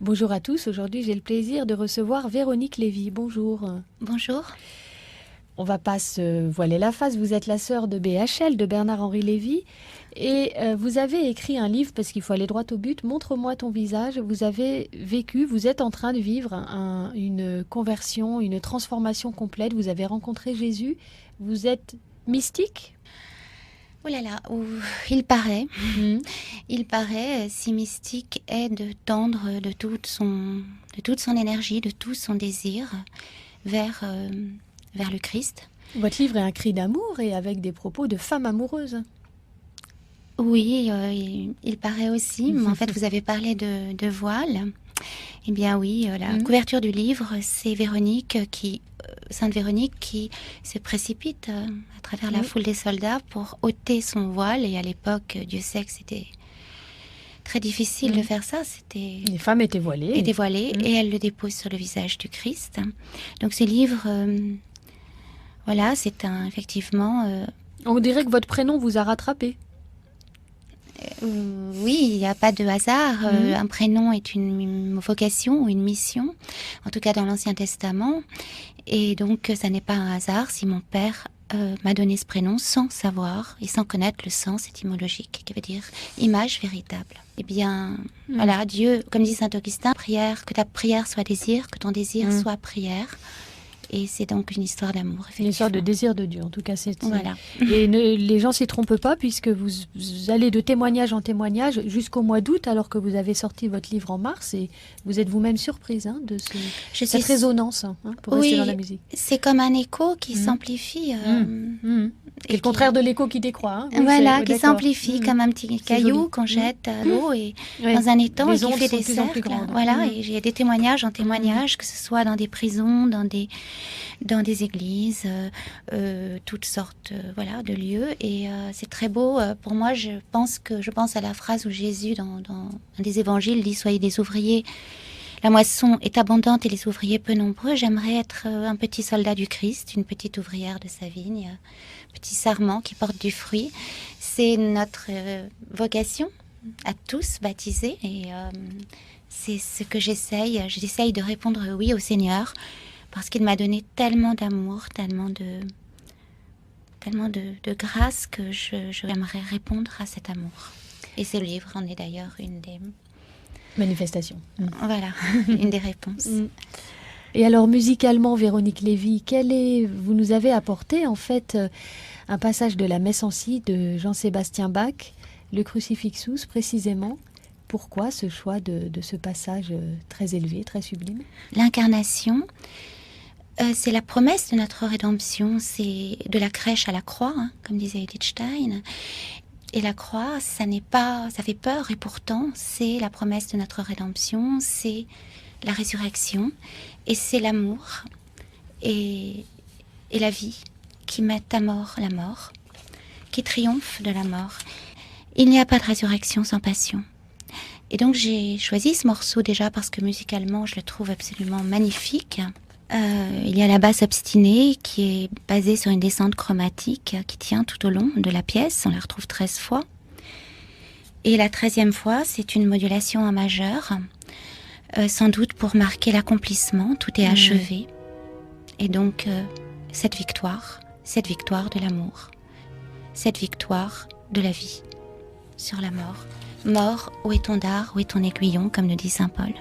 Bonjour à tous, aujourd'hui j'ai le plaisir de recevoir Véronique Lévy. Bonjour. Bonjour. On va pas se voiler la face, vous êtes la sœur de BHL, de Bernard-Henri Lévy, et vous avez écrit un livre, parce qu'il faut aller droit au but, Montre-moi ton visage. Vous avez vécu, vous êtes en train de vivre une conversion, une transformation complète, vous avez rencontré Jésus, vous êtes mystique. Oh là là, il paraît, si mystique est de tendre de toute son énergie, de tout son désir vers le Christ. Votre livre est un cri d'amour et avec des propos de femme amoureuse. Oui, il paraît aussi, mais en fait vous avez parlé de voile. Eh bien oui, la couverture du livre, c'est Sainte Véronique qui se précipite à travers la foule des soldats pour ôter son voile. Et à l'époque, Dieu sait que c'était très difficile de faire ça. Les femmes étaient voilées. Et elle le dépose sur le visage du Christ. Donc ce livre, voilà, c'est effectivement... On dirait que votre prénom vous a rattrapé. Oui, il n'y a pas de hasard. Un prénom est une vocation ou une mission, en tout cas dans l'Ancien Testament. Et donc, ça n'est pas un hasard si mon père m'a donné ce prénom sans savoir et sans connaître le sens étymologique, qui veut dire image véritable. Eh bien, voilà, Dieu, comme dit saint Augustin, prière, que ta prière soit désir, que ton désir soit prière. Et c'est donc une histoire d'amour. Une histoire de désir de Dieu, en tout cas. Voilà. Et les gens ne s'y trompent pas, puisque vous allez de témoignage en témoignage jusqu'au mois d'août, alors que vous avez sorti votre livre en mars, et vous êtes vous-même surprise de cette résonance pour rester dans la musique. C'est comme un écho qui s'amplifie. C'est le contraire de l'écho qui décroît. Voilà, qui s'amplifie comme un petit caillou qu'on jette à l'eau et dans un étang et qui fait des cercles. Voilà, et j'ai des témoignages en témoignages, que ce soit dans des prisons, dans des églises, toutes sortes de lieux. Et c'est très beau. Pour moi, je pense à la phrase où Jésus, dans un des évangiles, dit « Soyez des ouvriers ». La moisson est abondante et les ouvriers peu nombreux. J'aimerais être un petit soldat du Christ, une petite ouvrière de sa vigne, un petit sarment qui porte du fruit. C'est notre vocation à tous baptisés et c'est ce que j'essaye. J'essaye de répondre oui au Seigneur parce qu'il m'a donné tellement d'amour, tellement de grâce que j'aimerais répondre à cet amour. Et ce livre en est d'ailleurs une des... manifestation. Voilà, une des réponses. Et alors, musicalement, Véronique Lévy, vous nous avez apporté, en fait, un passage de la Messe en Si de Jean-Sébastien Bach, le Crucifixus, précisément. Pourquoi ce choix de ce passage très élevé, très sublime ? L'incarnation, c'est la promesse de notre rédemption, c'est de la crèche à la croix, comme disait Edith Stein. Et la croix, ça fait peur, et pourtant, c'est la promesse de notre rédemption, c'est la résurrection, et c'est l'amour, et la vie qui mettent à mort la mort, qui triomphe de la mort. Il n'y a pas de résurrection sans passion. Et donc j'ai choisi ce morceau déjà parce que musicalement, je le trouve absolument magnifique. Il y a la basse obstinée qui est basée sur une descente chromatique qui tient tout au long de la pièce. On la retrouve 13 fois. Et la 13e fois, c'est une modulation en majeur, sans doute pour marquer l'accomplissement. Tout est achevé. Et donc, cette victoire de l'amour, cette victoire de la vie sur la mort. Mort, où est ton dard, où est ton aiguillon, comme nous dit saint Paul.